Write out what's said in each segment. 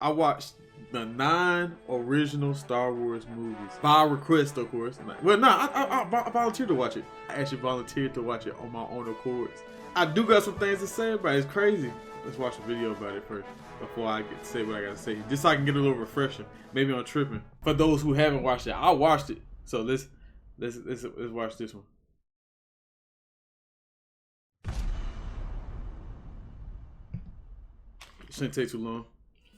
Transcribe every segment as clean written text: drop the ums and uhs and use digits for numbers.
I watched the 9 original Star Wars movies by request, of course. Well, no, I volunteered to watch it. I actually volunteered to watch it on my own accord. I do got some things to say about it. It's crazy. Let's watch a video about it first before I get to say what I gotta say, just so I can get a little refresher. Maybe I'm tripping. For those who haven't watched it, I watched it. So let's watch this one. Shouldn't take too long.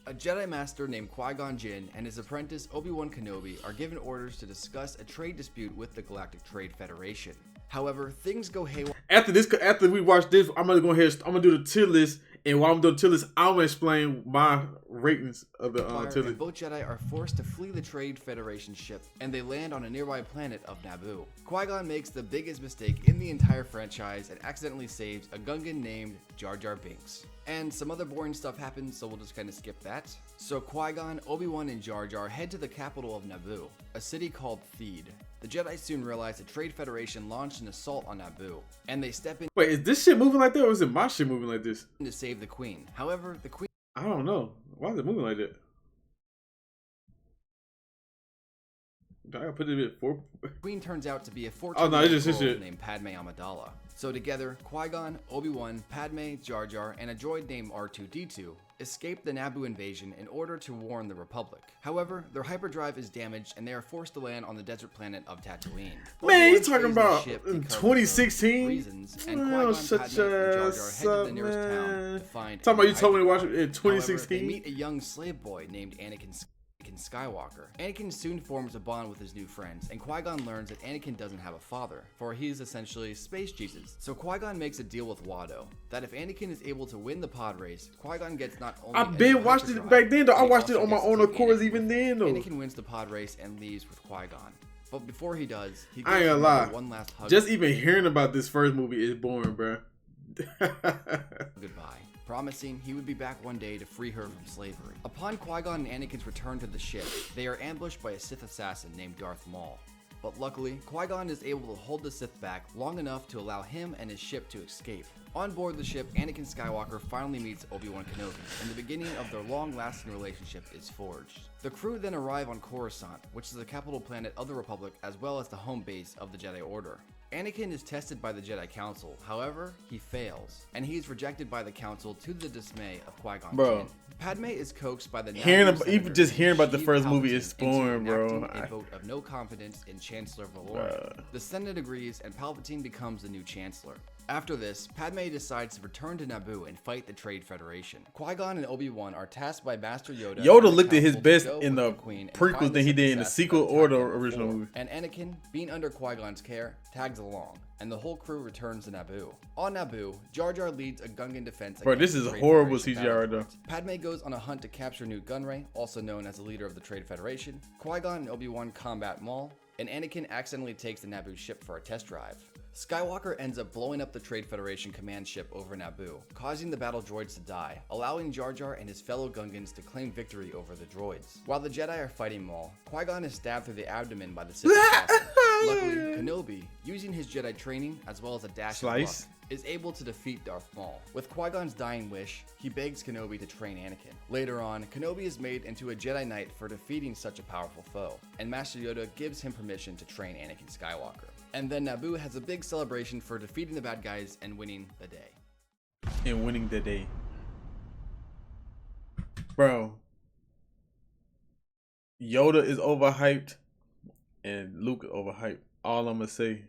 A Jedi Master named Qui-Gon Jinn and his apprentice Obi-Wan Kenobi are given orders to discuss a trade dispute with the Galactic Trade Federation. However, things go haywire. After we watch this, I'm gonna go ahead. I'm gonna do the tier list, and while I'm doing the tier list, I'm gonna explain my ratings of the tier list. Both Jedi are forced to flee the Trade Federation ship, and they land on a nearby planet of Naboo. Qui-Gon makes the biggest mistake in the entire franchise and accidentally saves a Gungan named Jar Jar Binks. And some other boring stuff happens, so we'll just kind of skip that. So Qui-Gon, Obi-Wan, and Jar Jar head to the capital of Naboo, a city called Theed. The Jedi soon realize the Trade Federation launched an assault on Naboo, and they step in. Wait, is this shit moving like that, or is it my shit moving like this? To save the Queen. However, the Queen. I don't know. Why is it moving like that? I gotta put it at 4. Queen turns out to be a 14-year-old girl named Padme Amidala. So together, Qui-Gon, Obi-Wan, Padme, Jar Jar, and a droid named R2-D2 escape the Naboo invasion in order to warn the Republic. However, their hyperdrive is damaged and they are forced to land on the desert planet of Tatooine. Man, you talking about in 2016? Reasons, and Qui-Gon, Padme, and Jar Jar head to the nearest town to find. Talking about you told me to watch it in 2016. However, they meet a young slave boy named Anakin Skywalker. Anakin soon forms a bond with his new friends, and Qui-Gon learns that Anakin doesn't have a father, for he is essentially Space Jesus. So Qui-Gon makes a deal with Watto, that if Anakin is able to win the pod race, Qui-Gon gets not only I've been watched it back then though. I watched it on my own accord even then though. Anakin wins the pod race and leaves with Qui-Gon. But before he does, he I ain't gonna lie. One last hug. Just even hearing about this first movie is boring, bro. Goodbye, promising he would be back one day to free her from slavery. Upon Qui-Gon and Anakin's return to the ship, they are ambushed by a Sith assassin named Darth Maul. But luckily, Qui-Gon is able to hold the Sith back long enough to allow him and his ship to escape. On board the ship, Anakin Skywalker finally meets Obi-Wan Kenobi, and the beginning of their long-lasting relationship is forged. The crew then arrive on Coruscant, which is the capital planet of the Republic as well as the home base of the Jedi Order. Anakin is tested by the Jedi Council, however, he fails, and he is rejected by the Council to the dismay of Qui-Gon Jinn. Padme is coaxed by the even just hearing about the first movie is boring, bro. A vote of no confidence in Chancellor Valoria. The Senate agrees, and Palpatine becomes the new Chancellor. After this, Padme decides to return to Naboo and fight the Trade Federation. Qui-Gon and Obi-Wan are tasked by Master Yoda. Yoda looked at his best in the prequels than he did in the sequel or the original movie. And Anakin, being under Qui-Gon's care, tags along, and the whole crew returns to Naboo. On Naboo, Jar Jar leads a Gungan defense. Bro, this is a horrible CGI though. Padme goes on a hunt to capture Nute Gunray, also known as the leader of the Trade Federation. Qui-Gon and Obi-Wan combat Maul, and Anakin accidentally takes the Naboo ship for a test drive. Skywalker ends up blowing up the Trade Federation command ship over Naboo, causing the battle droids to die, allowing Jar Jar and his fellow Gungans to claim victory over the droids. While the Jedi are fighting Maul, Qui-Gon is stabbed through the abdomen by the Sith assassin. Luckily, Kenobi, using his Jedi training as well as a dash of luck, is able to defeat Darth Maul. With Qui-Gon's dying wish, he begs Kenobi to train Anakin. Later on, Kenobi is made into a Jedi Knight for defeating such a powerful foe, and Master Yoda gives him permission to train Anakin Skywalker. And then Naboo has a big celebration for defeating the bad guys and winning the day. Bro. Yoda is overhyped and Luke is overhyped. All I'm gonna say.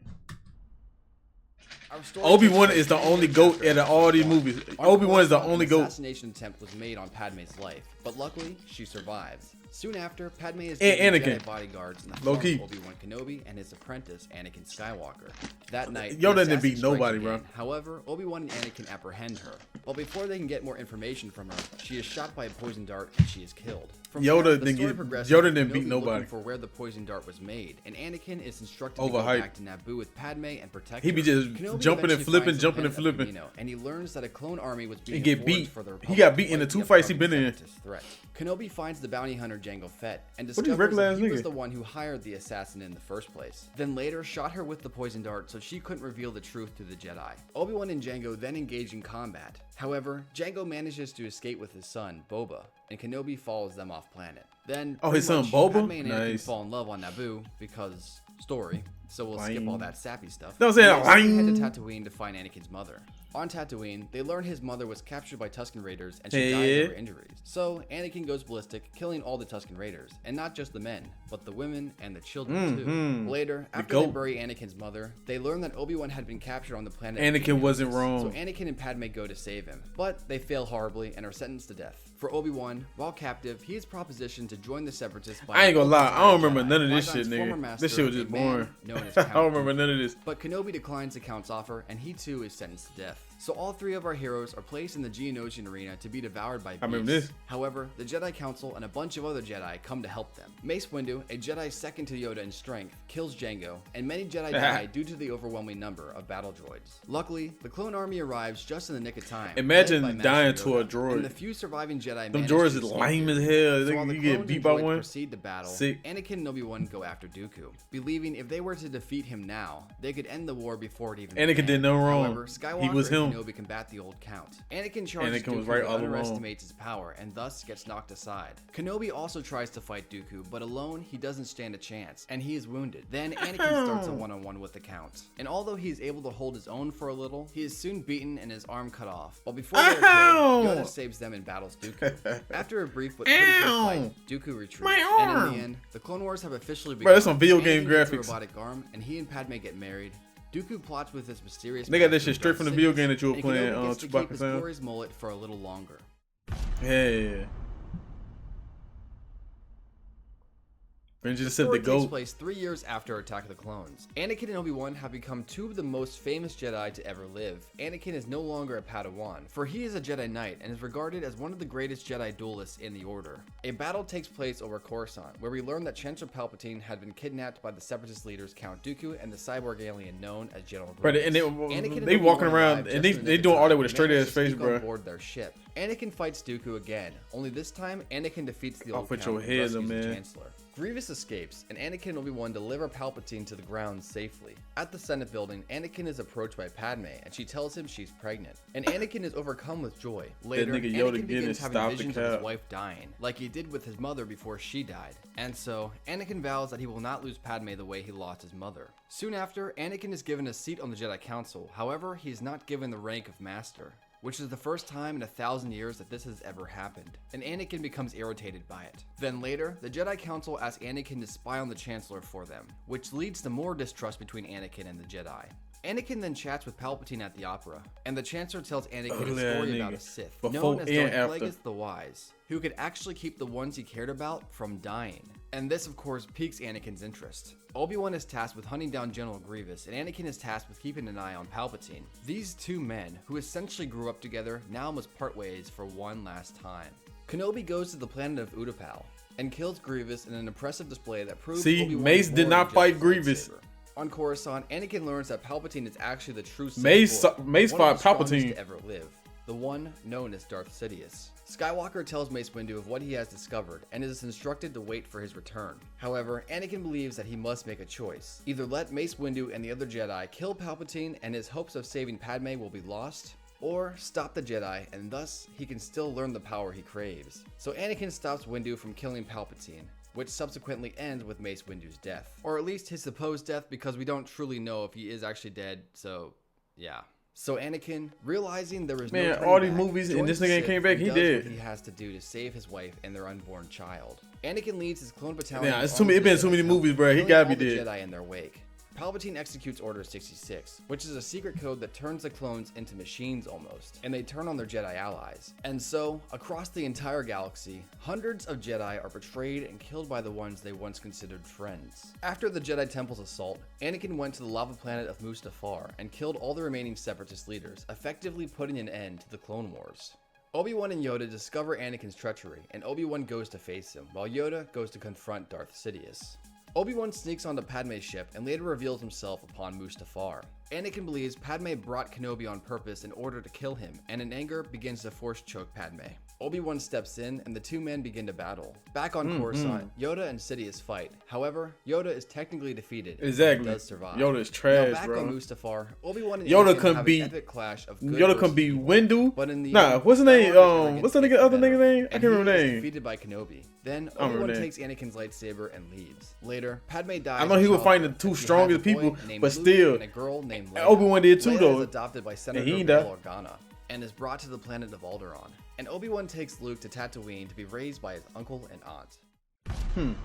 Obi-Wan is the only GOAT out of all these movies. Obi-Wan is the only GOAT. An assassination attempt was made on Padme's life, but luckily she survives. Soon after, Padme is and given Jedi bodyguards in the form of Obi-Wan Kenobi and his apprentice Anakin Skywalker. That night, Yoda didn't beat nobody, bro. However, Obi-Wan and Anakin apprehend her. But before they can get more information from her, she is shot by a poison dart and she is killed. Yoda didn't beat nobody. For where the poison dart was made, and Anakin is instructed to go back to Naboo with Padme and protect her. He be just jumping and flipping, and he learns that a clone army was being beat. For the he got beat in the 2 fights he been in. Threat. Kenobi finds the bounty hunter Jango Fett and discovers that he was the one who hired the assassin in the first place. Then later shot her with the poison dart so she couldn't reveal the truth to the Jedi. Obi-Wan and Jango then engage in combat. However, Jango manages to escape with his son, Boba, and Kenobi follows them off planet. Then, Oh, his pretty son, much, Boba? Padme and Anakin Nice. fall in love on Naboo because story, so we'll skip all that sappy stuff. Don't say that. And they head to Tatooine to find Anakin's mother. On Tatooine, they learn his mother was captured by Tusken Raiders and she died of her injuries. So Anakin goes ballistic, killing all the Tusken Raiders, and not just the men, but the women and the children too. Later, after they bury Anakin's mother, they learn that Obi-Wan had been captured on the planet. Anakin wasn't So wrong. Anakin and Padme go to save him, but they fail horribly and are sentenced to death. For Obi-Wan, while captive, he is propositioned to join the Separatists by I ain't gonna lie, I don't remember Jedi, none of this Qui-Gon's shit, former nigga. master, This shit was a just man boring. known as I Count don't remember none of this. But Kenobi declines the Count's offer, and he too is sentenced to death. So all three of our heroes are placed in the Geonosian arena to be devoured by beasts. I remember this. However, the Jedi Council and a bunch of other Jedi come to help them. Mace Windu, a Jedi second to Yoda in strength, kills Jango, and many Jedi die due to the overwhelming number of battle droids. Luckily, the clone army arrives just in the nick of time. Imagine led by dying Master to a Yoda, droid. And the few surviving Jedi Them manage droids to is escape lame as Dooku. hell. So while the You get clones beat and by droids one. proceed to battle, Sick. Anakin and Obi-Wan go after Dooku, believing if they were to defeat him now, they could end the war before it even Anakin began. did no wrong. However, Skywalker He was and him. Kenobi combat the old Count. Anakin charges Anakin was Dooku, right but all along. underestimates his power and thus gets knocked aside. Kenobi also tries to fight Dooku, but alone he doesn't stand a chance, and he is wounded. Then Anakin starts a one-on-one with the Count, and although he is able to hold his own for a little, he is soon beaten and his arm cut off. But before they are killed, Ow! Yoda saves them and battles Dooku. After a brief but pretty quick Ow! fight, Dooku retreats, My and in arm! the end, the Clone Wars have officially begun. Bro, that's some video Anakin game gets a graphics. robotic arm, and he and Padme get married. Dooku plots with his mysterious. They got that master, shit straight Darth from the video Sidious, game that you were and playing, Kenobi gets to keep Chewbacca his sound. glorious mullet for a little longer. Yeah. Benji just said Story the takes goat. place 3 years after Attack of the Clones. Anakin and Obi-Wan have become two of the most famous Jedi to ever live. Anakin is no longer a Padawan, for he is a Jedi Knight and is regarded as one of the greatest Jedi duelists in the Order. A battle takes place over Coruscant, where we learn that Chancellor Palpatine had been kidnapped by the Separatist leaders Count Dooku and the cyborg alien known as General Bro, Grievous. and Anakin they and walking Obi-Wan around arrive and just in the they nick doing of all that time with a and straight manage ass to face, sneak on bro. board their ship. Anakin fights Dooku again, only this time Anakin defeats the old Off with Count your and head, rescues the man. Chancellor. Grievous escapes, and Anakin and Obi-Wan deliver Palpatine to the ground safely. At the Senate building, Anakin is approached by Padme, and she tells him she's pregnant. And Anakin is overcome with joy. Later, nigga Yoda Anakin getting begins having stopped the visions of his cap. wife dying, like he did with his mother before she died. And so, Anakin vows that he will not lose Padme the way he lost his mother. Soon after, Anakin is given a seat on the Jedi Council. However, he is not given the rank of Master, which is the first time in 1,000 years that this has ever happened, and Anakin becomes irritated by it. Then later, the Jedi Council asks Anakin to spy on the Chancellor for them, which leads to more distrust between Anakin and the Jedi. Anakin then chats with Palpatine at the opera, and the Chancellor tells Anakin Ugly a story ass about nigga. a Sith, Before known as and Darth after. Plagueis the Wise, who could actually keep the ones he cared about from dying. And this, of course, piques Anakin's interest. Obi-Wan is tasked with hunting down General Grievous, and Anakin is tasked with keeping an eye on Palpatine. These two men, who essentially grew up together, now must part ways for one last time. Kenobi goes to the planet of Utapau and kills Grievous in an impressive display that proves See, Obi-Wan Mace is did more not than just fight a Grievous. lightsaber. On Coruscant, Anakin learns that Palpatine is actually the true Sith Mace Lord, Mace one of fought the strongest Palpatine. to ever live, the one known as Darth Sidious. Skywalker tells Mace Windu of what he has discovered and is instructed to wait for his return. However, Anakin believes that he must make a choice. Either let Mace Windu and the other Jedi kill Palpatine and his hopes of saving Padme will be lost, or stop the Jedi and thus he can still learn the power he craves. So Anakin stops Windu from killing Palpatine, which subsequently ends with Mace Windu's death. Or at least his supposed death, because we don't truly know if he is actually dead, so yeah. So Anakin, realizing there was no Man, turning all these back, movies and joins this the nigga ain't Sith came back, and he does dead. what he has to do to save his wife and their unborn child. Anakin leads his clone battalion. Yeah, it's on too many. It the been too Jedi many Temple, movies, bro. He killing gotta all be the dead. Jedi in their wake. Palpatine executes Order 66, which is a secret code that turns the clones into machines almost, and they turn on their Jedi allies. And so, across the entire galaxy, hundreds of Jedi are betrayed and killed by the ones they once considered friends. After the Jedi Temple's assault, Anakin went to the lava planet of Mustafar and killed all the remaining Separatist leaders, effectively putting an end to the Clone Wars. Obi-Wan and Yoda discover Anakin's treachery, and Obi-Wan goes to face him, while Yoda goes to confront Darth Sidious. Obi-Wan sneaks onto Padme's ship and later reveals himself upon Mustafar. Anakin believes Padme brought Kenobi on purpose in order to kill him, and in anger begins to force choke Padme. Obi-Wan steps in and the two men begin to battle. Back on Coruscant, Yoda and Sidious fight. However, Yoda is technically defeated. Exactly. And does survive. Yoda is trash, now back bro. on Mustafar, Obi-Wan and Yoda Anakin can have be- an epic clash of good Yoda versus can be evil. Windu. But in the Nah, end, what's the name? Skywalker's arrogance What's the takes other better, nigga name? I and can't he remember is the name. defeated by Kenobi. Then I don't Obi-Wan remember takes Anakin's lightsaber and leaves. Later, Padme dies. I know he in was fighting the childbirth, two and she strongest has a boy people, named but Luke still, and a girl named Leia. Obi-Wan did too, Leia though. is adopted by Senator he ain't Bail Organa and is brought to the planet of Alderaan. And Obi-Wan takes Luke to Tatooine to be raised by his uncle and aunt.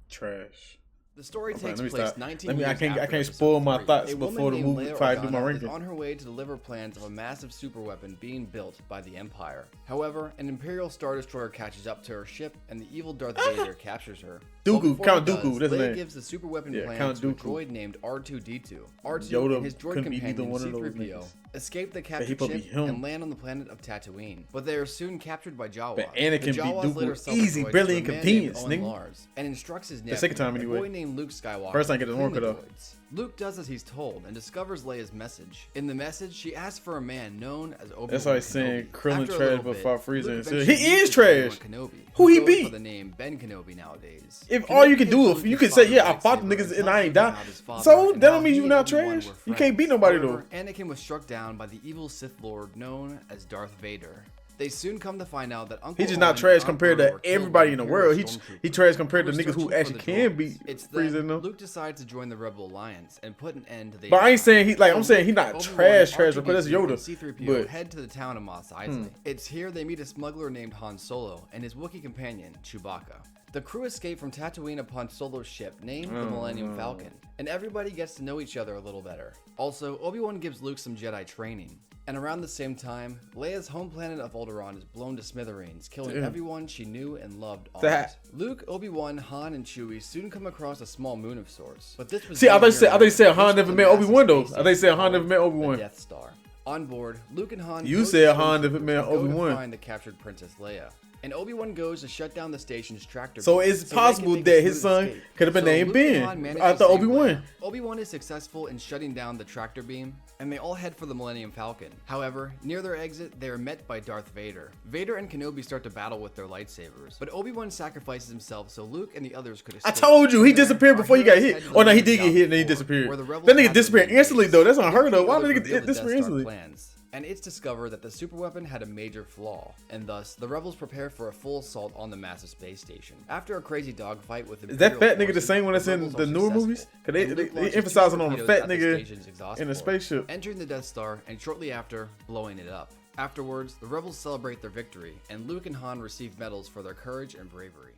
Trash. The story Okay, takes let me place stop. 19 years I after can't Episode spoil my 3. thoughts A before woman the named movie Leia before I do my Organa ranking. is on her way to deliver plans of a massive superweapon being built by the Empire. However, an Imperial Star Destroyer catches up to her ship, and the evil Darth Vader captures her. Dooku, But before Count he Dooku, does, that's his Leia name. gives the superweapon Yeah, plan Count to a Dooku. droid named R2-D2. R2 Yoda and his droid couldn't be either companion one of those C-3PO niggas. escape the he captured probably ship him. and land on the planet of Tatooine. But they are soon captured by Jawas. But Anakin The beat Jawas Dooku later with sell easy, droids barely to a man inconvenience, named Owen nigga. Lars, and instructs his nephew, second time a anyway. boy named Luke Skywalker, First time to get his clean arm the cut off. droids. Luke does as he's told and discovers Leia's message. In the message, she asks for a man known as Obi-Wan That's why he's saying Kenobi. Krillin After a trash little before bit, Frieza Luke and said, eventually he is meets trash. Obi-Wan Kenobi, Who he goes beat? for the name Ben Kenobi nowadays. If all you can Kenobi do, gives if Luke you his can say, yeah, I father's fought the lightsaber niggas and I ain't tells him die. about his father, So and that how don't mean he you and not Obi-Wan trash. were You can't friends. beat nobody However, though. Anakin was struck down by the evil Sith Lord known as Darth Vader. They soon come to find out that Uncle He's just not Owen trash and Aunt compared Beru to were killed everybody by in the Imperial world. He stormtroopers trash compared to who were niggas who searching for actually the can droids. beat It's Frieza then though. Luke decides to join the Rebel Alliance and put an end to the But I ain't saying he like I'm So saying he not Obi-Wan, trash R2-D2, because that's Yoda. and C-3PO But head to the town of Mos Eisley. It's here they meet a smuggler named Han Solo and his Wookiee companion, Chewbacca. The crew escape from Tatooine upon Solo's ship, named the Millennium Falcon, and everybody gets to know each other a little better. Also, Obi-Wan gives Luke some Jedi training. And around the same time, Leia's home planet of Alderaan is blown to smithereens, killing everyone she knew and loved on That- it. Luke, Obi-Wan, Han, and Chewie soon come across a small moon of sorts. But this was see, I no thought you said mere Han moon. never This met was a Obi-Wan though. massive I thought you said Han space never met called Obi-Wan. the Death Star. On board, Luke and Han You go to said the Han never stormtroopers met and go to Obi-Wan. find the captured Princess Leia. And Obi-Wan goes to shut down the station's tractor So beam it's they can possible make a that his smooth son escape. could have been So named Luke and Ben Han manage after to save Obi-Wan. Leia. Obi-Wan is successful in shutting down the tractor beam, and they all head for the Millennium Falcon. However, near their exit, they are met by Darth Vader. Vader and Kenobi start to battle with their lightsabers, but Obi-Wan sacrifices himself so Luke and the others could escape. I told you he There, disappeared our before he got heroes hit. head to Oh no, the he did get Millennium hit and then he Falcon, disappeared. where the rebels That nigga have the disappeared main instantly base. though. That's unheard of. Luke Why and did the he others reveal get the disappear Death Star instantly? plans. And it's discovered that the superweapon had a major flaw, and thus the rebels prepare for a full assault on the massive space station. After a crazy dogfight with Is that Imperial fat nigga the forces, same one that's in rebels the are newer successful, movies? Cause and Luke they launches two emphasizing on the torpedoes fat at the nigga station's exhaust in the port, spaceship. entering the Death Star, and shortly after, blowing it up. Afterwards, the rebels celebrate their victory, and Luke and Han receive medals for their courage and bravery.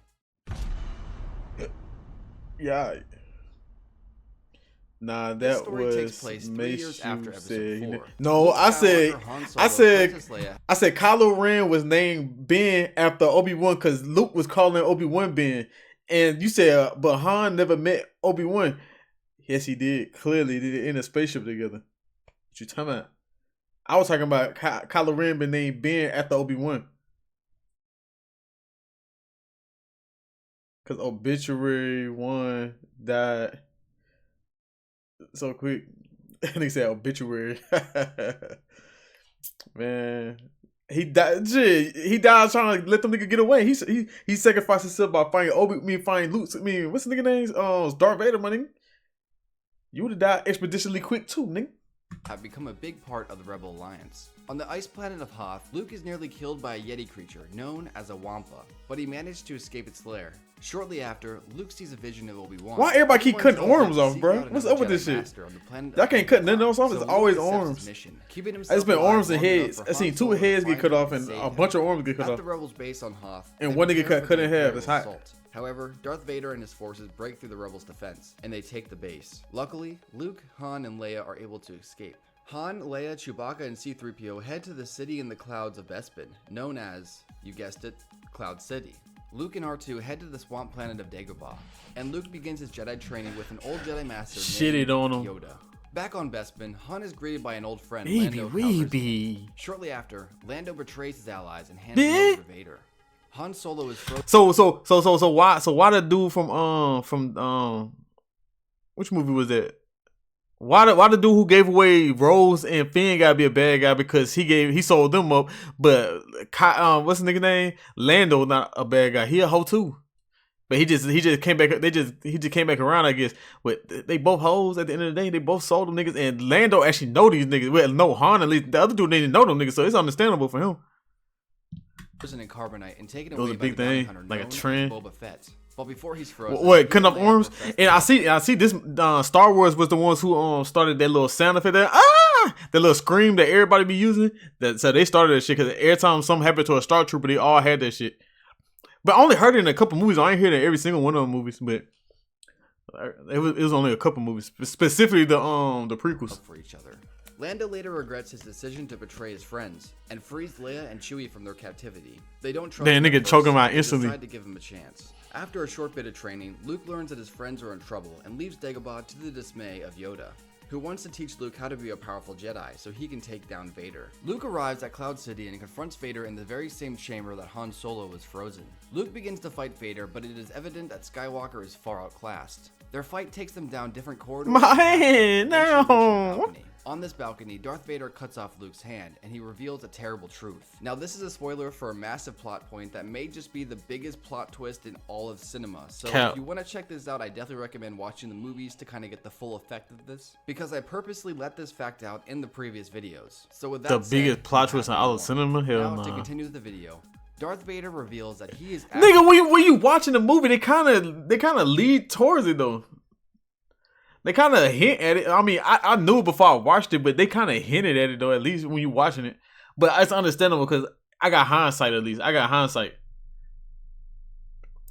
Yeah. Nah, This that story was takes place 3 years after Episode 4. No, Luke I said, Skywalker, Han Solo, I said, Princess Leia, I said Kylo Ren was named Ben after Obi-Wan because Luke was calling Obi-Wan Ben. And you said, but Han never met Obi-Wan. Yes, he did. Clearly, they did in a spaceship together. What you talking about? I was talking about Kylo Ren been named Ben after Obi-Wan. Because Obituary 1 died so quick. And they said Obituary. Man. He died. Shit, he died trying to let them nigga get away. He sacrificed himself by finding Luke. What's the nigga name? It's Darth Vader, my nigga. You would have died expeditionally quick too, nigga. have become a big part of the Rebel Alliance. On the ice planet of Hoth, Luke is nearly killed by a Yeti creature known as a Wampa, but he managed to escape its lair. Shortly after, Luke sees a vision of Obi-Wan. Why everybody keep Obi-Wan cutting tells him arms to off, seek bro? out What's another up with this Jedi shit? master on the planet Y'all of can't cut nothing Endor. else off. It's So always Luke accepts arms. his mission, keeping I himself just been alive arms and long enough heads. for I Han seen Solo two to heads get find cut him off and and save a him. bunch of arms get cut At off. the Rebels' base on Hoth, And they one nigga prepare cut for the in half. It's Imperial hot. assault. However, Darth Vader and his forces break through the Rebels' defense, and they take the base. Luckily, Luke, Han, and Leia are able to escape. Han, Leia, Chewbacca, and C-3PO head to the city in the clouds of Bespin, known as, you guessed it, Cloud City. Luke and R2 head to the swamp planet of Dagobah, and Luke begins his Jedi training with an old Jedi Master named Shitted on him. Yoda. Back on Bespin, Han is greeted by an old friend, Weeby, Lando Calrissian. weeby. Shortly after, Lando betrays his allies and hands Yeah. them over to Vader. Han Solo is frozen. So why the dude from which movie was that? Why the dude who gave away Rose and Finn gotta be a bad guy because he sold them up, but what's the nigga name? Lando not a bad guy. He a hoe too, but he just came back. He just came back around, I guess. But they both hoes at the end of the day. They both sold them niggas, and Lando actually know these niggas. Well, no Han at least. The other dude didn't know them niggas, so it's understandable for him. Prison and carbonite and taken It was away a big by the bounty thing, hunter like a known as trend. Boba Fett. But before he's frozen, What, cutting up Leia arms? professed And I see this Star Wars was the ones who started that little sound effect that that little scream that everybody be using. So they started that shit because every time something happened to a Star Trooper, they all had that shit. But I only heard it in a couple movies. I ain't heard it in every single one of them movies, but it was only a couple movies, specifically the prequels. for each other. Lando later regrets his decision to betray his friends and frees Leia and Chewie from their captivity. They don't trust Damn, him nigga at choke first, him out and instantly. decide to give him a chance. After a short bit of training, Luke learns that his friends are in trouble and leaves Dagobah to the dismay of Yoda, who wants to teach Luke how to be a powerful Jedi so he can take down Vader. Luke arrives at Cloud City and confronts Vader in the very same chamber that Han Solo was frozen. Luke begins to fight Vader, but it is evident that Skywalker is far outclassed. Their fight takes them down different corridors. My hand, eventually reaching a no. balcony. On this balcony, Darth Vader cuts off Luke's hand, and he reveals a terrible truth. Now, this is a spoiler for a massive plot point that may just be the biggest plot twist in all of cinema. So Cap. if you want to check this out, I definitely recommend watching the movies to kind of get the full effect of this, because I purposely let this fact out in the previous videos. So with that The said, biggest plot we twist in have all more. of cinema? Hell Now, to no. continue the video, Darth Vader reveals that he is Nigga, when you watching the movie, they kind of lead towards it though. They kind of hint at it. I mean, I knew it before I watched it, but they kind of hinted at it though. At least when you watching it, but it's understandable because I got hindsight. At least I got hindsight.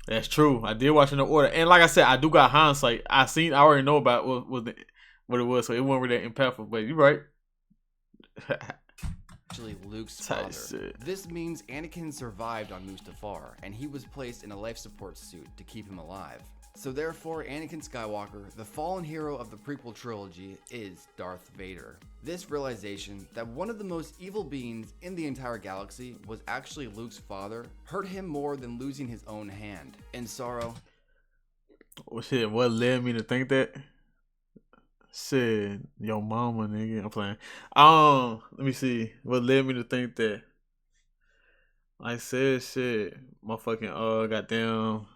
That's true. I did watch in the order, and like I said, I do got hindsight. I already know about what it was, so it wasn't really that impactful. But you're right. actually Luke's Tight father. shit. This means Anakin survived on Mustafar, and he was placed in a life support suit to keep him alive. So therefore, Anakin Skywalker, the fallen hero of the prequel trilogy, is Darth Vader. This realization that one of the most evil beings in the entire galaxy was actually Luke's father hurt him more than losing his own hand. In sorrow, Oh shit, what led me to think that? Shit, yo mama, nigga. I'm playing. Let me see. What led me to think that? I said shit. Motherfucking goddamn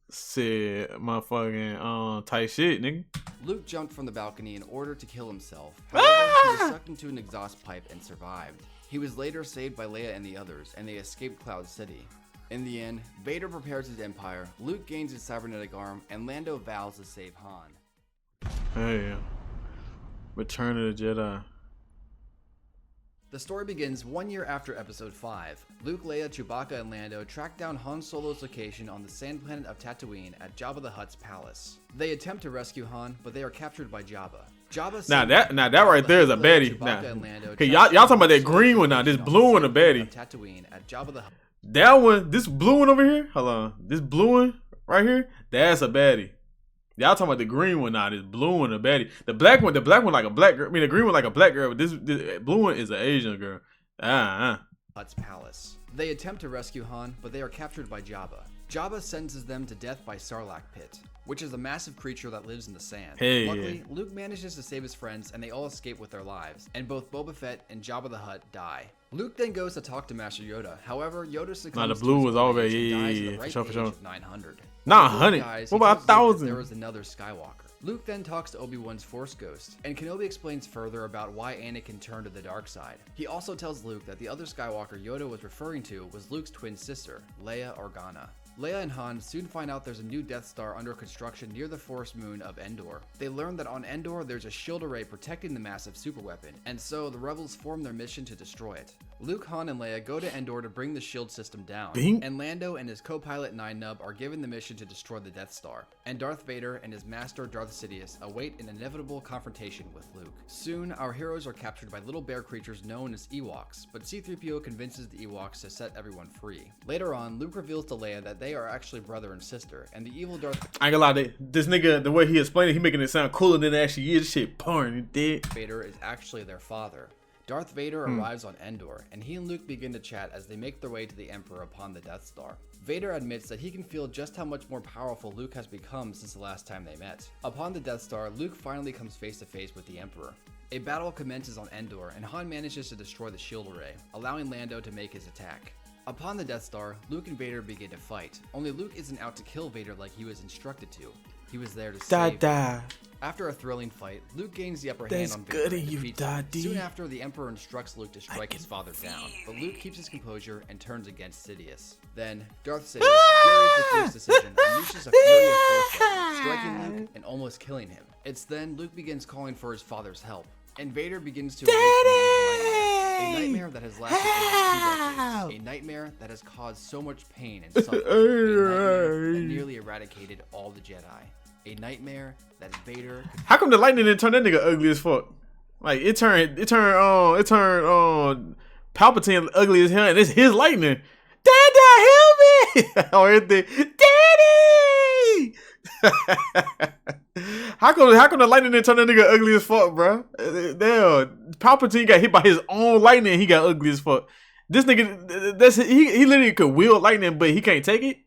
shit. Motherfucking tight shit, nigga. Luke jumped from the balcony in order to kill himself. However, he was sucked into an exhaust pipe and survived. He was later saved by Leia and the others, and they escaped Cloud City. In the end, Vader prepares his empire, Luke gains his cybernetic arm, and Lando vows to save Han. Hey, Return of the Jedi. The story begins 1 year after Episode 5. Luke, Leia, Chewbacca, and Lando track down Han Solo's location on the sand planet of Tatooine at Jabba the Hutt's palace. They attempt to rescue Han, but they are captured by Jabba. Jabba Now that right there is a baddie. Nah. Now, Okay, y'all talking about that green one now? This blue one a baddie. Tatooine at Jabba the Hutt. That one, this blue one over here. Hold on, this blue one right here. That's a baddie. Y'all talking about the green one now? This blue one a baddie. The black one like a black girl. I mean, the green one like a black girl. But this blue one is an Asian girl. Hutt's palace. They attempt to rescue Han, but they are captured by Jabba. Jabba sentences them to death by Sarlacc pit, which is a massive creature that lives in the sand. Hey. Luckily, Luke manages to save his friends, and they all escape with their lives, and both Boba Fett and Jabba the Hutt die. Luke then goes to talk to Master Yoda. However, Yoda succumbs Nah, the to blue his was old already- age and dies yeah, at the ripe for age sure. of 900. Nah, Before he 100. dies, What he about tells Luke that 1,000? there was another Skywalker. Luke then talks to Obi-Wan's Force Ghost, and Kenobi explains further about why Anakin turned to the dark side. He also tells Luke that the other Skywalker Yoda was referring to was Luke's twin sister, Leia Organa. Leia and Han soon find out there's a new Death Star under construction near the forest moon of Endor. They learn that on Endor there's a shield array protecting the massive superweapon, and so the rebels form their mission to destroy it. Luke, Han, and Leia go to Endor to bring the shield system down, Bing. and Lando and his co-pilot Nine Nub are given the mission to destroy the Death Star, and Darth Vader and his master Darth Sidious await an inevitable confrontation with Luke. Soon, our heroes are captured by little bear creatures known as Ewoks, but C-3PO convinces the Ewoks to set everyone free. Later on, Luke reveals to Leia that they are actually brother and sister, and the evil Darth I ain't gonna lie, this nigga, the way he explained it, he making it sound cooler than it actually is. This shit porn, you dead. Vader is actually their father. Darth Vader arrives on Endor, and he and Luke begin to chat as they make their way to the Emperor upon the Death Star. Vader admits that he can feel just how much more powerful Luke has become since the last time they met. Upon the Death Star, Luke finally comes face to face with the Emperor. A battle commences on Endor, and Han manages to destroy the shield array, allowing Lando to make his attack. Upon the Death Star, Luke and Vader begin to fight, only Luke isn't out to kill Vader like he was instructed to. He was there to save him. After a thrilling fight, Luke gains the upper hand on Vader and defeats him. Soon after, the Emperor instructs Luke to strike his father down, but Luke keeps his composure and turns against Sidious. Then, Darth Sidious, furious with Luke's decision, unleashes a fury of force weapon, striking Luke and almost killing him. It's then Luke begins calling for his father's help, and Vader begins to awake from a nightmare that has lasted over 2 decades, a nightmare that has caused so much pain and suffering, a nightmare that nearly eradicated all the Jedi. A nightmare that Vader could... How come the lightning didn't turn that nigga ugly as fuck? Like it turned Palpatine ugly as hell, and it's his lightning. Dada, help me! Or everything, Daddy! How come the lightning didn't turn that nigga ugly as fuck, bro? Damn, Palpatine got hit by his own lightning. He got ugly as fuck. This nigga, he literally could wield lightning, but he can't take it.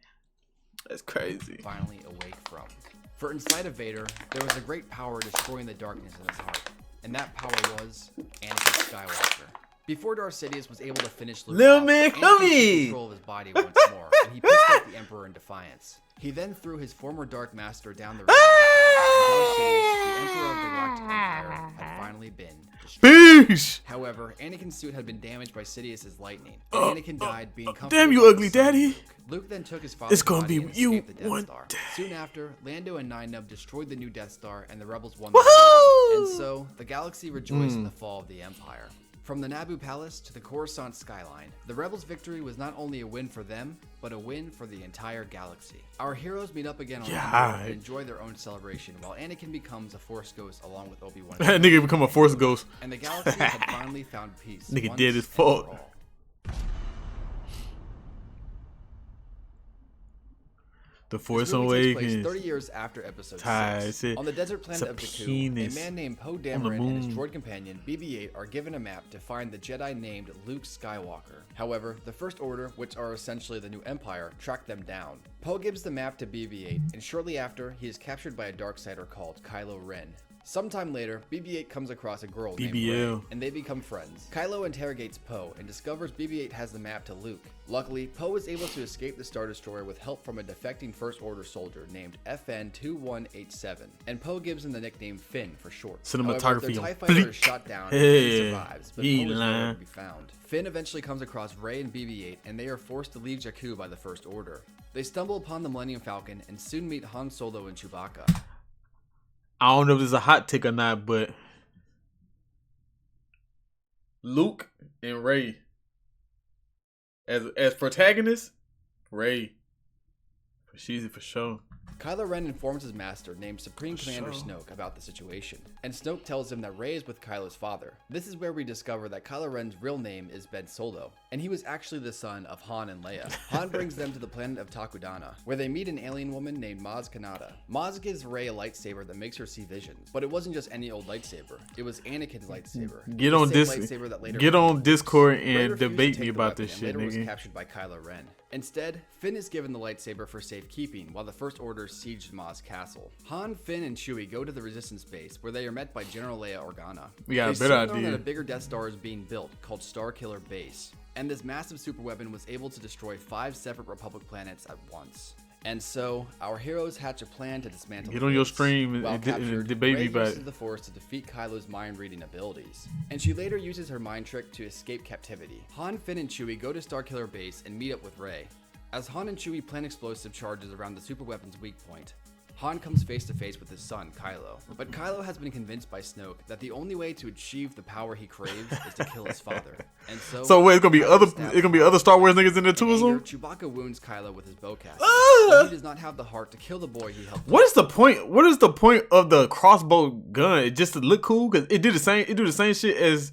That's crazy. Finally awake from. For inside of Vader, there was a great power destroying the darkness in his heart, and that power was Anakin Skywalker. Before Darth Sidious was able to finish Luke Little off, man, Anakin come took here. control of his body once more, and he pissed off the Emperor in defiance. He then threw his former Dark Master down the ramp. Darth Sidious, the Emperor of the Galactic Empire, had finally been destroyed. Peace. However, Anakin's suit had been damaged by Sidious's lightning, and Anakin died being comforted. Damn you, by ugly his son, daddy. Luke. Luke then took his father's It's gonna body be and you escaped the Death one Star. day. Soon after, Lando and Nien Nunb destroyed the new Death Star, and the rebels won. Woohoo! And so, the galaxy rejoiced in the fall of the Empire. From the Naboo Palace to the Coruscant skyline, the rebels' victory was not only a win for them, but a win for the entire galaxy. Our heroes meet up again on Endor and enjoy their own celebration, while Anakin becomes a Force ghost along with Obi-Wan. That nigga become a Force ghost. And the galaxy had finally found peace. Nigga once dead as and fuck. for all. The Force This movie takes place Awakens. 30 years after Episode Tight, 6. On the desert planet of Jakku, a man named Poe Dameron and his droid companion BB-8 are given a map to find the Jedi named Luke Skywalker. However, the First Order, which are essentially the new Empire, track them down. Poe gives the map to BB-8, and shortly after, he is captured by a Darksider called Kylo Ren. Sometime later, BB-8 comes across a girl named Rey, and they become friends. Kylo interrogates Poe and discovers BB-8 has the map to Luke. Luckily, Poe is able to escape the Star Destroyer with help from a defecting First Order soldier named FN-2187, and Poe gives him the nickname Finn for short. Cinematography However, their on TIE fighter is fleek. shot down and Hey, Finn survives, but he Poe is nowhere lying. to be found. Finn eventually comes across Rey and BB-8, and they are forced to leave Jakku by the First Order. They stumble upon the Millennium Falcon and soon meet Han Solo and Chewbacca. I don't know if this is a hot take or not, but Luke and Rey as protagonists, Rey, she's for sure. Kylo Ren informs his master, named Supreme Commander Snoke, about the situation, and Snoke tells him that Rey is with Kylo's father. This is where we discover that Kylo Ren's real name is Ben Solo, and he was actually the son of Han and Leia. Han brings them to the planet of Takodana, where they meet an alien woman named Maz Kanata. Maz gives Rey a lightsaber that makes her see visions, but it wasn't just any old lightsaber. It was Anakin's lightsaber. Get The on same this, lightsaber that later get on became Discord Rey and refused to debate take me the about weapon this and shit, later was nigga. captured by Kylo Ren. Instead, Finn is given the lightsaber for safekeeping while the First Order sieged Maz Castle. Han, Finn, and Chewie go to the Resistance base where they are met by General Leia Organa. We got a They better soon learn idea. that a bigger Death Star is being built called Starkiller Base, and this massive superweapon was able to destroy 5 separate Republic planets at once. And so, our heroes hatch a plan to dismantle Get the on your base. stream and While captured, debate me Rey about uses it. the Force to defeat Kylo's mind-reading abilities, and she later uses her mind trick to escape captivity. Han, Finn, and Chewie go to Starkiller Base and meet up with Rey. As Han and Chewie plan explosive charges around the superweapon's weak point, Han comes face to face with his son, Kylo. But Kylo has been convinced by Snoke that the only way to achieve the power he craves is to kill his father. And so wait, it's gonna be Kylo stabs other Star Wars niggas in there too or In anger, something? Chewbacca wounds Kylo with his bowcaster. Ah! But he does not have the heart to kill the boy he helped. What is the point? What is the point of the crossbow gun? It just to look cool because it do the same shit as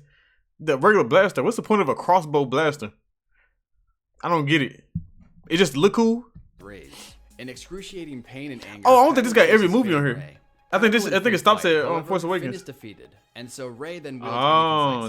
the regular blaster. What's the point of a crossbow blaster? I don't get it. It just look cool. Rage. In excruciating pain and anger. Oh, I don't think this Kylo got every chases movie Finn on and here. Rey. I think Kylo and it Finn stops fight. at However, Force Finn Awakens. is defeated, and so Rey then wields Oh,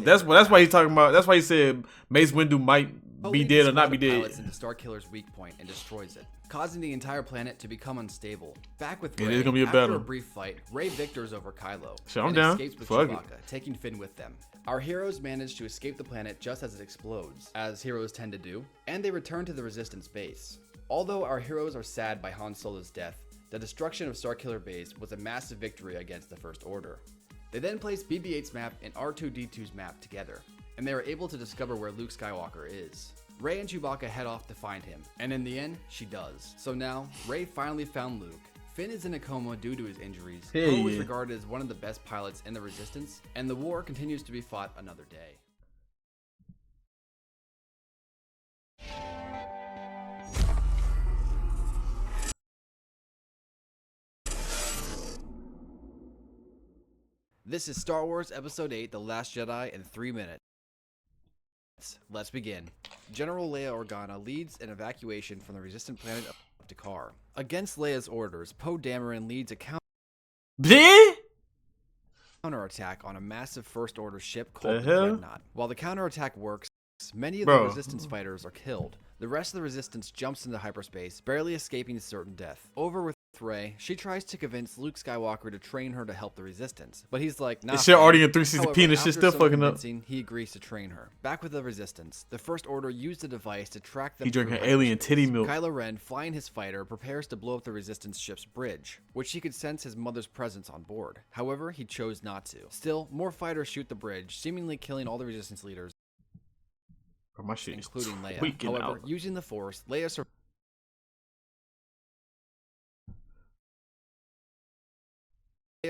Anakin's that's lightsaber why he's back. talking about. That's why he said Mace Windu might Poe be leads dead a or not squad be of dead. pilots into Starkiller's weak point and destroys it, causing the entire planet to become unstable. Back with Yeah, Rey, there's gonna be a after battle. a brief fight, Rey victors over Kylo Sure, I'm and down. escapes with Fuck it. Chewbacca, taking Finn with them. Our heroes manage to escape the planet just as it explodes, as heroes tend to do, and they return to the Resistance base. Although our heroes are sad by Han Solo's death, the destruction of Starkiller Base was a massive victory against the First Order. They then place BB-8's map and R2-D2's map together, and they are able to discover where Luke Skywalker is. Rey and Chewbacca head off to find him, and in the end, she does. So now, Rey finally found Luke. Finn is in a coma due to his injuries. Hey, Poe is yeah. regarded as one of the best pilots in the Resistance, and the war continues to be fought another day. This is Star Wars Episode 8, The Last Jedi in 3 minutes. Let's begin. General Leia Organa leads an evacuation from the resistant planet of Dakar. Against Leia's orders, Poe Dameron leads a Bleh? counterattack on a massive First Order ship called The the hell? Dreadnought. While the counterattack works, many of Bro. the Resistance fighters are killed. The rest of the Resistance jumps into hyperspace, barely escaping certain death. Over with Rey, she tries to convince Luke Skywalker to train her to help the Resistance, but he's like, nah. This shit fam. already in 360p However, and this shit after still some fucking up. convincing, he agrees to train her. Back with the Resistance, the First Order used a device to track them. He drinking through alien hyperspace. titty milk. Kylo Ren, flying his fighter, prepares to blow up the Resistance ship's bridge, which he could sense his mother's presence on board. However, he chose not to. Still, more fighters shoot the bridge, seemingly killing all the Resistance leaders, Bro, my shit is including Leia. tweaking However, out. using the Force, Leia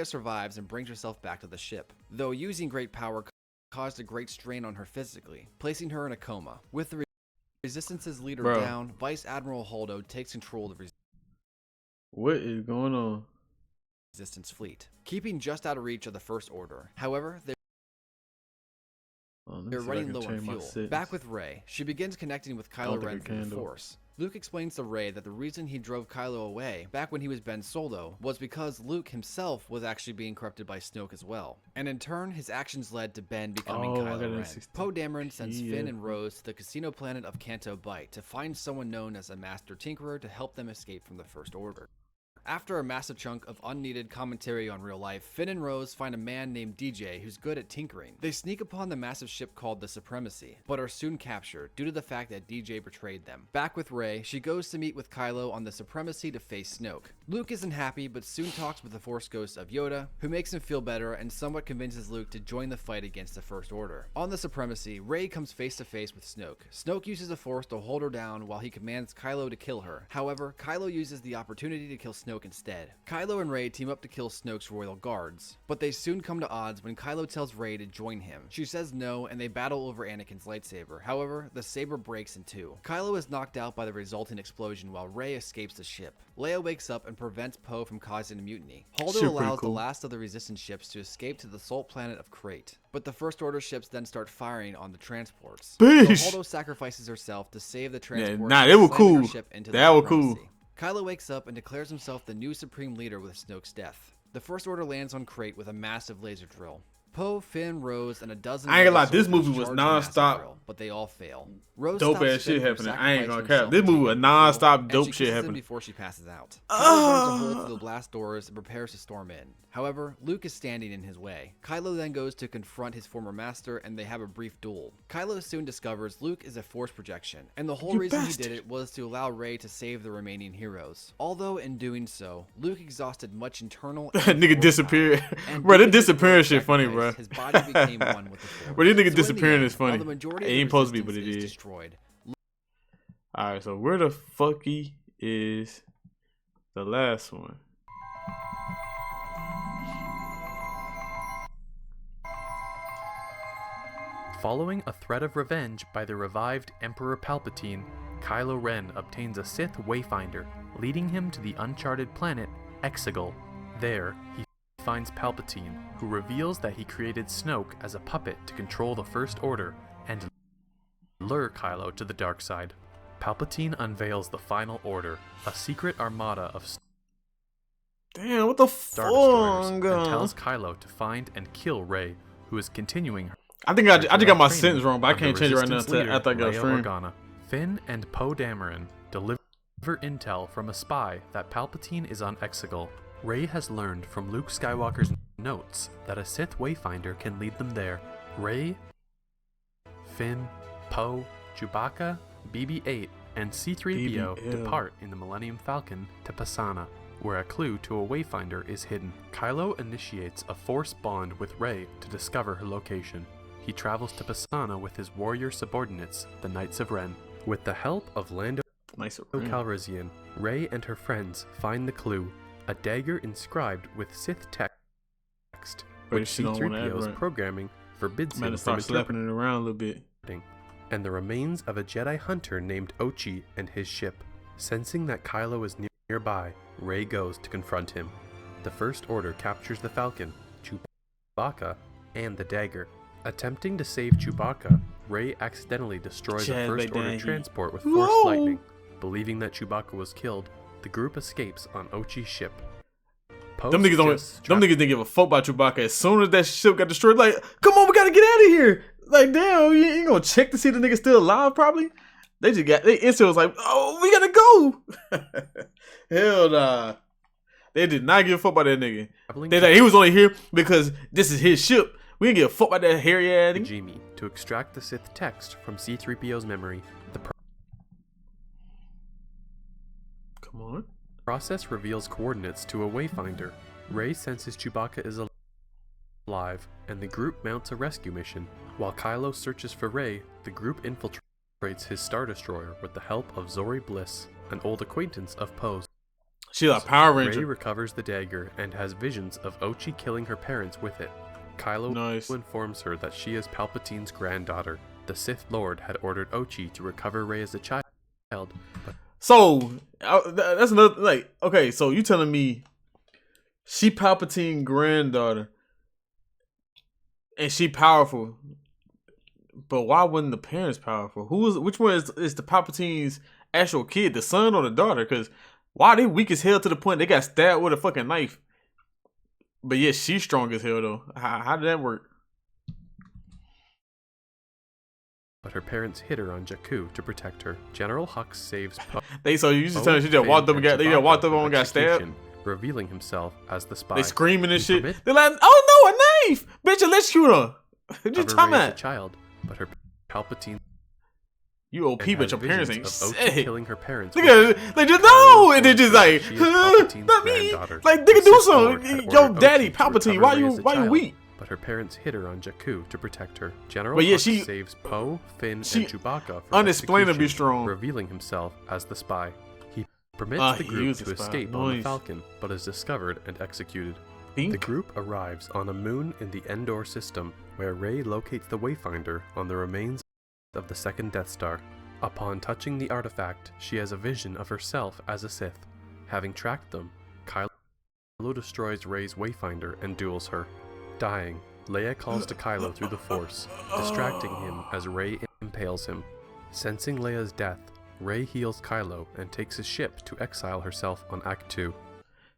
survives and brings herself back to the ship, though using great power caused a great strain on her physically, placing her in a coma. With the Resistance's leader Bro. down, Vice Admiral Holdo takes control of the What is going on? Resistance fleet, keeping just out of reach of the First Order. However, Oh, let me they're see if I running can low on change my fuel. settings. Back with Rey, she begins connecting with Kylo think Ren I through can, the though. Force. Luke explains to Rey that the reason he drove Kylo away, back when he was Ben Solo, was because Luke himself was actually being corrupted by Snoke as well. And in turn, his actions led to Ben becoming Oh, I got Kylo it in Ren. 60. Poe Dameron sends Yeah. Finn and Rose to the casino planet of Canto Bight to find someone known as a Master Tinkerer to help them escape from the First Order. After a massive chunk of unneeded commentary on real life, Finn and Rose find a man named DJ who's good at tinkering. They sneak upon the massive ship called the Supremacy, but are soon captured due to the fact that DJ betrayed them. Back with Rey, she goes to meet with Kylo on the Supremacy to face Snoke. Luke isn't happy, but soon talks with the Force Ghost of Yoda, who makes him feel better and somewhat convinces Luke to join the fight against the First Order. On the Supremacy, Rey comes face to face with Snoke. Snoke uses the Force to hold her down while he commands Kylo to kill her. However, Kylo uses the opportunity to kill Snoke instead. Kylo and Rey team up to kill Snoke's royal guards, but they soon come to odds when Kylo tells Rey to join him. She says no, and they battle over Anakin's lightsaber. However, the saber breaks in two. Kylo is knocked out by the resulting explosion while Rey escapes the ship. Leia wakes up and prevents Poe from causing a mutiny. Holdo Shit, pretty allows cool. the last of the Resistance ships to escape to the salt planet of Crate, but the First Order ships then start firing on the transports. So Beesh. Holdo sacrifices herself to save the transports. nah, they were slamming her cool. ship into That the were cool. Supremacy. Kylo wakes up and declares himself the new Supreme Leader with Snoke's death. The First Order lands on Crate with a massive laser drill. Poe, Finn, Rose, and a dozen I ain't gonna other lie, this soldiers movie was charge the massive nonstop drill, but they all fail. Rose Dope stops ass shit Finn from happening. I ain't gonna sacrificing cap. himself This to movie take was the drill, nonstop and dope she shit kisses him happening. before she passes out. Kylo burns a hole through the blast doors and prepares to storm in. However, Luke is standing in his way. Kylo then goes to confront his former master, and they have a brief duel. Kylo soon discovers Luke is a Force projection, and the whole You reason bastard. he did it was to allow Rey to save the remaining heroes. Although in doing so, Luke exhausted much internal and Nigga Force disappeared. power, and Bro, due that to his disappearing heroic shit funny, bro. sacrifice, His body became one with the Force. Bro, this nigga So in the disappearing end, is funny. while the majority It of the ain't supposed to be, but Resistance it is is. destroyed, Alright, so where the fucky is the last one? Following a threat of revenge by the revived Emperor Palpatine, Kylo Ren obtains a Sith Wayfinder, leading him to the uncharted planet Exegol. There, he finds Palpatine, who reveals that he created Snoke as a puppet to control the First Order and lure Kylo to the dark side. Palpatine unveils the Final Order, a secret armada of Damn, what the Star Destroyers and fuck? tells Kylo to find and kill Rey, who is continuing her I think I just got my training sentence wrong, but I under can't change it right now Resistance until leader after I got Leia streamed. Organa. Finn and Poe Dameron deliver intel from a spy that Palpatine is on Exegol. Rey has learned from Luke Skywalker's notes that a Sith Wayfinder can lead them there. Rey, Finn, Poe, Chewbacca, BB-8, and C-3PO BB-8. depart in the Millennium Falcon to Pasaana, where a clue to a Wayfinder is hidden. Kylo initiates a Force bond with Rey to discover her location. He travels to Pasaana with his warrior subordinates, the Knights of Ren. With the help of Lando Nice. Calrissian, Rey and her friends find the clue, a dagger inscribed with Sith text, which She don't wanna C-3PO's act right. programming forbids I'm gonna him start from slapping it around a little bit. and the remains of a Jedi hunter named Ochi and his ship. Sensing that Kylo is nearby, Rey goes to confront him. The First Order captures the Falcon, Chewbacca, and the dagger. Attempting to save Chewbacca, Rey accidentally destroys a Jazz First Order Daddy. transport with Whoa! Force lightning. Believing that Chewbacca was killed, the group escapes on Ochi's ship. Poe Them niggas suggests them niggas didn't give a fuck about Chewbacca. As soon as that ship got destroyed, like, come on, we gotta get out of here. Like, damn, you ain't gonna check to see the nigga still alive, probably. They instantly was like, oh, we gotta go. Hell nah. They did not give a fuck about that nigga. traveling They to like, he was only here because this is his ship. We didn't give a fuck about that hairy ass nigga. Kijimi to extract the Sith text from C-3PO's memory. The Come on. process reveals coordinates to a Wayfinder. Rey senses Chewbacca is alive, and the group mounts a rescue mission. While Kylo searches for Rey, the group infiltrates his Star Destroyer with the help of Zori Bliss, an old acquaintance of Poe's. She like Power Rey Ranger. recovers the dagger and has visions of Ochi killing her parents with it. Kylo Nice. informs her that she is Palpatine's granddaughter. The Sith Lord had ordered Ochi to recover Rey as a child, but So that's another, like, okay, so you telling me she Palpatine granddaughter and she powerful, but why wasn't the parents powerful? Which one is the Palpatine's actual kid, the son or the daughter? Because why are they weak as hell to the point they got stabbed with a fucking knife? But yet she's strong as hell though. How did that work? her parents hid her on Jakku to protect her. General Hux saves Poe. So you just telling me she just walked up and got stabbed? Revealing himself as the spy. They screaming and He shit. permits They're like, oh no, a knife! Bitch, electrocute her. What you of her talking Rey as a about? child, but her Palpatine You OP, and but has your parents ain't visions of Ochi sick. killing her parents. Look with at it. They just no, and they just like, She is Palpatine's not me. granddaughter. Like, nigga, The do Sith Lord had something. Yo, ordered daddy, Ochi to Palpatine, recover Rey as a why you child, weak? But her parents hid her on Jakku to protect her. General But yeah, Hux she- saves Poe, Finn, she and Chewbacca from unexplainably execution, strong. revealing himself as the spy. He permits Ah, the he group is to the spy. escape on the Nice. Falcon, but is discovered and executed. The Pink? group arrives on a moon in the Endor system, where Rey locates the Wayfinder on the remains of the second Death Star. Upon touching the artifact, she has a vision of herself as a Sith. Having tracked them, Kylo destroys Rey's Wayfinder and duels her. Dying, Leia calls to Kylo through the Force, distracting him as Rey impales him. Sensing Leia's death, Rey heals Kylo and takes his ship to exile herself on Act 2.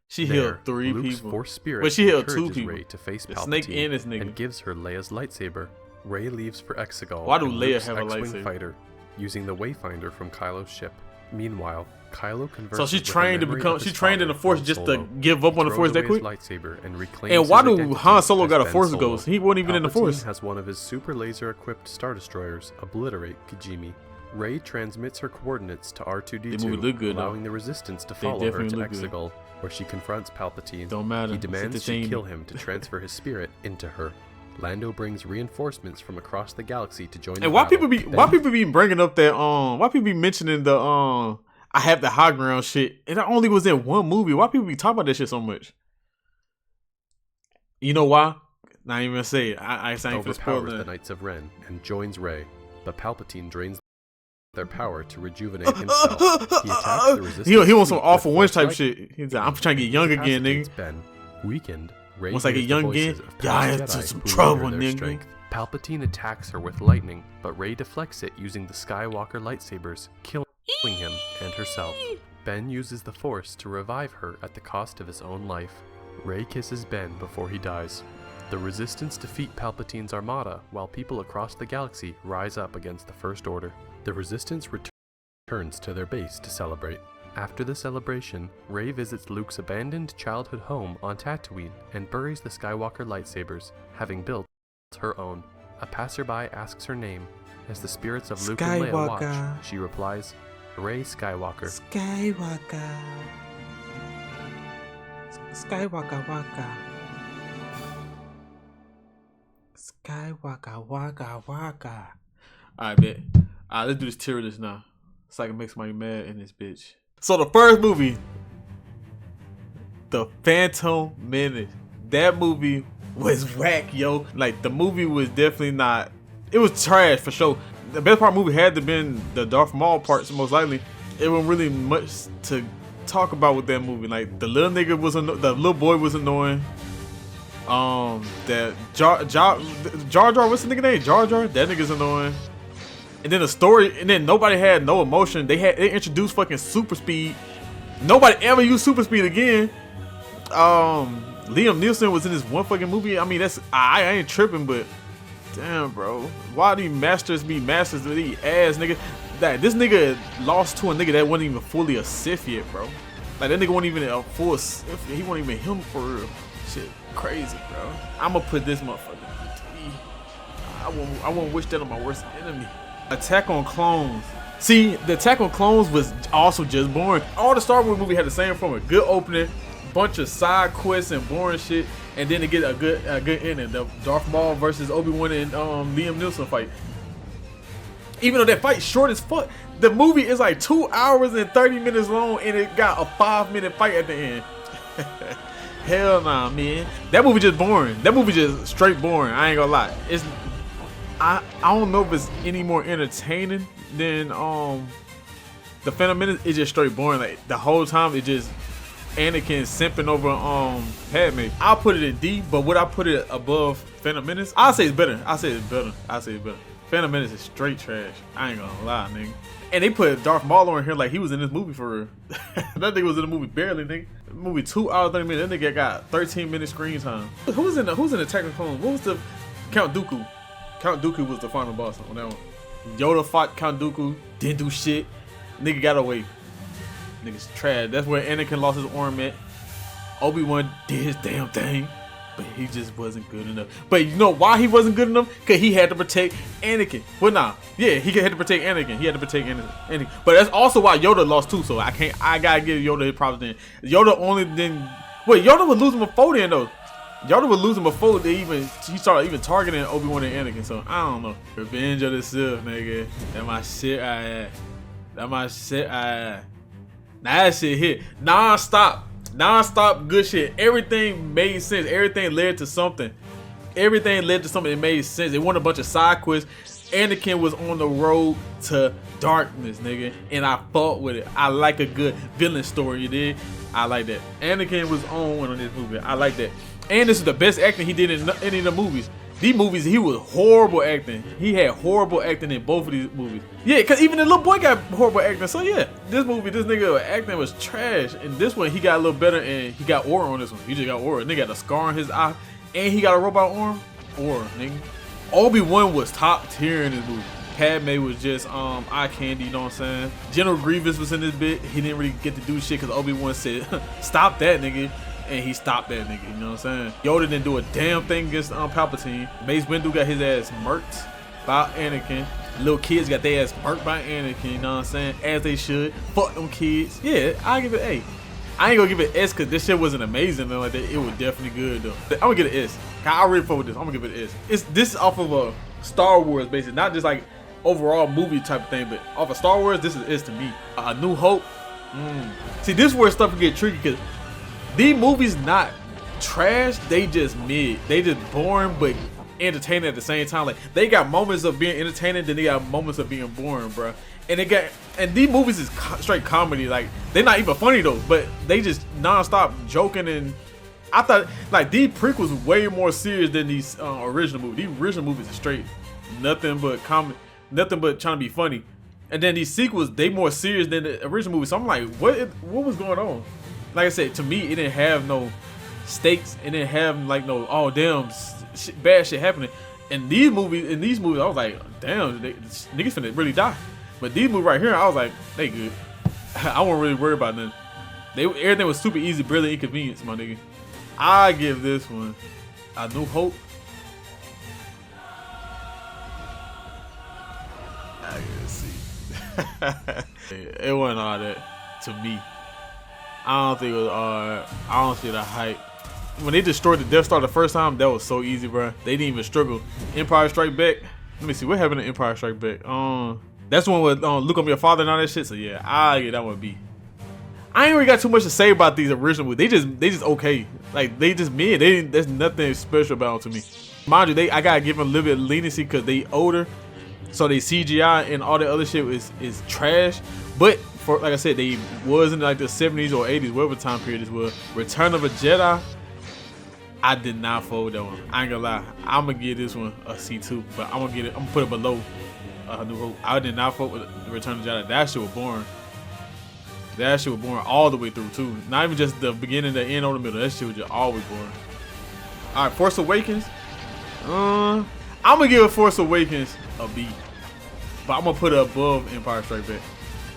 She There, healed 3 Luke's people. Force spirit But she healed 2 encourages people. Rey to face The Palpatine snake and this nigga. and gives her Leia's lightsaber. Rey leaves for Exegol. Why do and Leia Luke's have a X-Wing lightsaber? fighter, using the Wayfinder from Kylo's ship. Meanwhile, Kylo converses So she with the trained to memory become. of She his trained in the father, Force Han just to Solo, give up on the throws Force that away his quick. lightsaber and reclaims And why his do identity Han Solo as got a Ben Force Solo. Ghost? He wasn't even in the Palpatine Force. has one of his super laser-equipped Star Destroyers obliterate Kijimi. Rey transmits her coordinates to They movie R2-D2, look good, though. allowing the Resistance to follow her definitely to look good. Exegol, where she confronts Palpatine. Don't matter. He It's demands she entertaining. kill him to transfer his spirit into her. Lando brings reinforcements from across the galaxy to join the And why battle. people be bringing up that why people be mentioning the I have the high ground shit, and that only was in one movie. Why people be talking about that shit so much? You know why? Not even gonna say it. I ain't for overpowers spoiling the it. Knights of Ren and joins Rey, but Palpatine drains their power to rejuvenate himself. He attacks the Resistance. He wants some fleet awful with ones Force type shit. He's like, I'm trying to get young again, nigga. incapacitates Ben. Weakened, Rey Once I get hears the young again, voices of y'all past into Jedi some who trouble, render their nigga. strength. Palpatine attacks her with lightning, but Rey deflects it using the Skywalker lightsabers, killing him and herself. Ben uses the Force to revive her at the cost of his own life. Rey kisses Ben before he dies. The Resistance defeat Palpatine's armada while people across the galaxy rise up against the First Order. The Resistance returns to their base to celebrate. After the celebration, Rey visits Luke's abandoned childhood home on Tatooine and buries the Skywalker lightsabers, having built her own. A passerby asks her name. As the spirits of Luke and Leia watch, she replies, Rey Skywalker. Skywalker. Skywalker waka. Skywalker waka waka. Alright, bet. Alright, let's do this tier list now. So I can make somebody mad in this bitch. So the first movie, The Phantom Menace. That movie was whack, yo. Like, the movie was definitely not, it was trash for sure. The best part of the movie had to been the Darth Maul parts, most likely. It wasn't really much to talk about with that movie. Like, the little nigga was the little boy was annoying. That Jar Jar, what's the nigga name? Jar Jar? That nigga's annoying. And then the story, and then nobody had no emotion. They introduced fucking super speed. Nobody ever used super speed again. Liam Neeson was in this one fucking movie. I mean, that's I ain't tripping, but damn, bro, why do masters be masters with these ass nigga? That this nigga lost to a nigga that wasn't even fully a Sith yet, bro. Like, that nigga wasn't even a full Sith. He wasn't even him for real. Shit, crazy, bro. I'ma put this motherfucker. I won't wish that on my worst enemy. Attack on Clones. See, the Attack on Clones was also just boring. All the Star Wars movie had the same formula. Good opening, bunch of side quests and boring shit, and then to get a good ending. The Darth Maul versus Obi-Wan and Liam Neeson fight. Even though that fight's short as fuck, the movie is like 2 hours and 30 minutes long, and it got a 5-minute fight at the end. Hell nah, man. That movie just boring. That movie just straight boring. I ain't gonna lie. I don't know if it's any more entertaining than The Phantom Menace. It's just straight boring. Like, the whole time it just Anakin simping over Padme. I'll put it in D, but would I put it above Phantom Menace? I'll say it's better. Phantom Menace is straight trash. I ain't gonna lie, nigga. And they put Darth Maul in here like he was in this movie for real. That nigga was in the movie barely, nigga. The movie 2 hours 30 minutes. That nigga got 13-minute screen time. Who's in Attack on Clones? What was the Count Dooku? Count Dooku was the final boss on that one. Yoda fought Count Dooku, didn't do shit. Nigga got away. Nigga's trash. That's where Anakin lost his arm at. Obi-Wan did his damn thing, but he just wasn't good enough. But you know why he wasn't good enough? Cause he had to protect Anakin. Well, nah, yeah, he had to protect Anakin. He had to protect Anakin. But that's also why Yoda lost too. So I gotta give Yoda his props then. Yoda only then. Wait, Yoda was losing before then though. Yoda was losing before he started even targeting Obi-Wan and Anakin. So I don't know. Revenge of the Sith, nigga. That my shit. Now that shit hit non-stop good shit. Everything made sense. Everything led to something. It made sense. It wasn't a bunch of side quests. Anakin was on the road to darkness, nigga, and I fought with it. I like a good villain story, you did. I like that. Anakin was on one on this movie. I like that. And this is the best acting he did in any of the movies. These movies, he was horrible acting. He had horrible acting in both of these movies. Yeah, because even the little boy got horrible acting. So yeah, this movie, this nigga acting was trash. And this one, he got a little better, and he got aura on this one. He just got aura. Nigga got a scar on his eye, and he got a robot arm. Aura, nigga. Obi-Wan was top tier in this movie. Padme was just eye candy, you know what I'm saying? General Grievous was in this bit. He didn't really get to do shit because Obi-Wan said, stop that, nigga. And he stopped that nigga, you know what I'm saying? Yoda didn't do a damn thing against Palpatine. Mace Windu got his ass murked by Anakin. Little kids got their ass murked by Anakin, you know what I'm saying? As they should. Fuck them kids. Yeah, I give it A. I ain't gonna give it S because this shit wasn't amazing though. Like that. It was definitely good though. I'm gonna get an S. I already fuck with this. I'm gonna give it an S. This is off of a Star Wars basically, not just like overall movie type of thing, but off of Star Wars, this is S to me. A New Hope. See, this is where stuff can get tricky because these movies not trash, they just mid. They just boring but entertaining at the same time. Like they got moments of being entertaining, then they got moments of being boring, bro. And these movies is straight comedy. Like they're not even funny though, but they just non-stop joking. And I thought like these prequels were way more serious than these original movies. These original movies are straight nothing but comedy, nothing but trying to be funny. And then these sequels, they more serious than the original movie. So I'm like, what was going on? Like I said, to me, it didn't have no stakes. It didn't have like no, oh damn, bad shit happening. In these movies, I was like, damn, niggas finna really die. But these movies right here, I was like, they good. I wasn't really worried about nothing. Everything was super easy, brilliant inconvenience, my nigga. I give this one A New Hope. I gotta see. It wasn't all that to me. I don't think it was I don't see the hype. When they destroyed the Death Star the first time, that was so easy, bro. They didn't even struggle. Empire Strike Back. Let me see what happened in Empire Strike Back. That's the one with Look on Your Father and all that shit. So yeah, I get that one B. I ain't really got too much to say about these original movies. They just okay. Like they just mid. There's nothing special about them to me. Mind you, I gotta give them a little bit of leniency because they older, so they CGI and all the other shit is trash. But for like I said, they was in like the 70s or 80s, whatever time period this was. Return of a Jedi. I did not fold that one. I ain't gonna lie. I'm gonna give this one a C2, but I'm gonna put it below A New Hope. I did not fold with the Return of the Jedi. That shit was boring. That shit was boring all the way through too. Not even just the beginning, the end, or the middle. That shit was just always boring. All right, Force Awakens. I'm gonna give Force Awakens a B, but I'm gonna put it above Empire Strikes Back.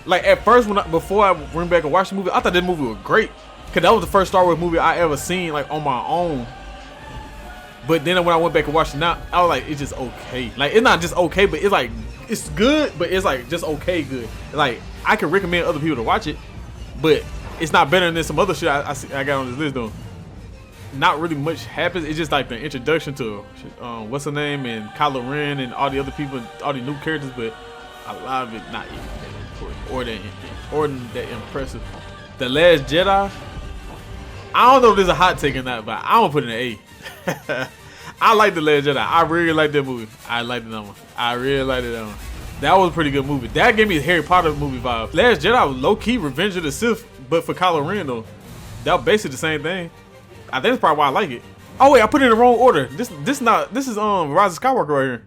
Like at first, before I went back and watched the movie, I thought this movie was great. Cause that was the first Star Wars movie I ever seen like on my own. But then when I went back and watched it now, I was like, it's just okay. Like it's not just okay, but it's like it's good, but it's like just okay good. Like I can recommend other people to watch it, but it's not better than some other shit I got on this list though. Not really much happens. It's just like the introduction to what's her name and Kylo Ren and all the other people, all the new characters, but a lot of it not even that important or that impressive. The Last Jedi. I don't know if there's a hot take or not, but I'm gonna put it in an A. I like The Last Jedi. I really like that movie. I liked that one. I really liked that one. That was a pretty good movie. That gave me a Harry Potter movie vibe. Last Jedi was low key Revenge of the Sith, but for Kylo Ren though. That was basically the same thing. I think that's probably why I like it. Oh wait, I put it in the wrong order. This is Rise of Skywalker right here.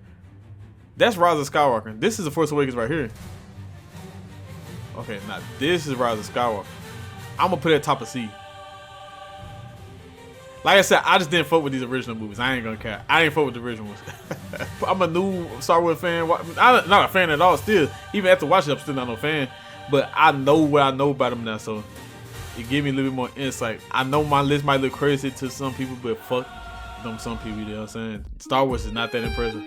That's Rise of Skywalker. This is The Force Awakens right here. Okay, now this is Rise of Skywalker. I'm gonna put it at top of C. Like I said, I just didn't fuck with these original movies. I ain't gonna care. I ain't fuck with the original ones. I'm a new Star Wars fan. I'm not a fan at all still. Even after watching it, I'm still not no fan. But I know what I know about them now, so it gave me a little bit more insight. I know my list might look crazy to some people, but fuck them some people, you know what I'm saying? Star Wars is not that impressive.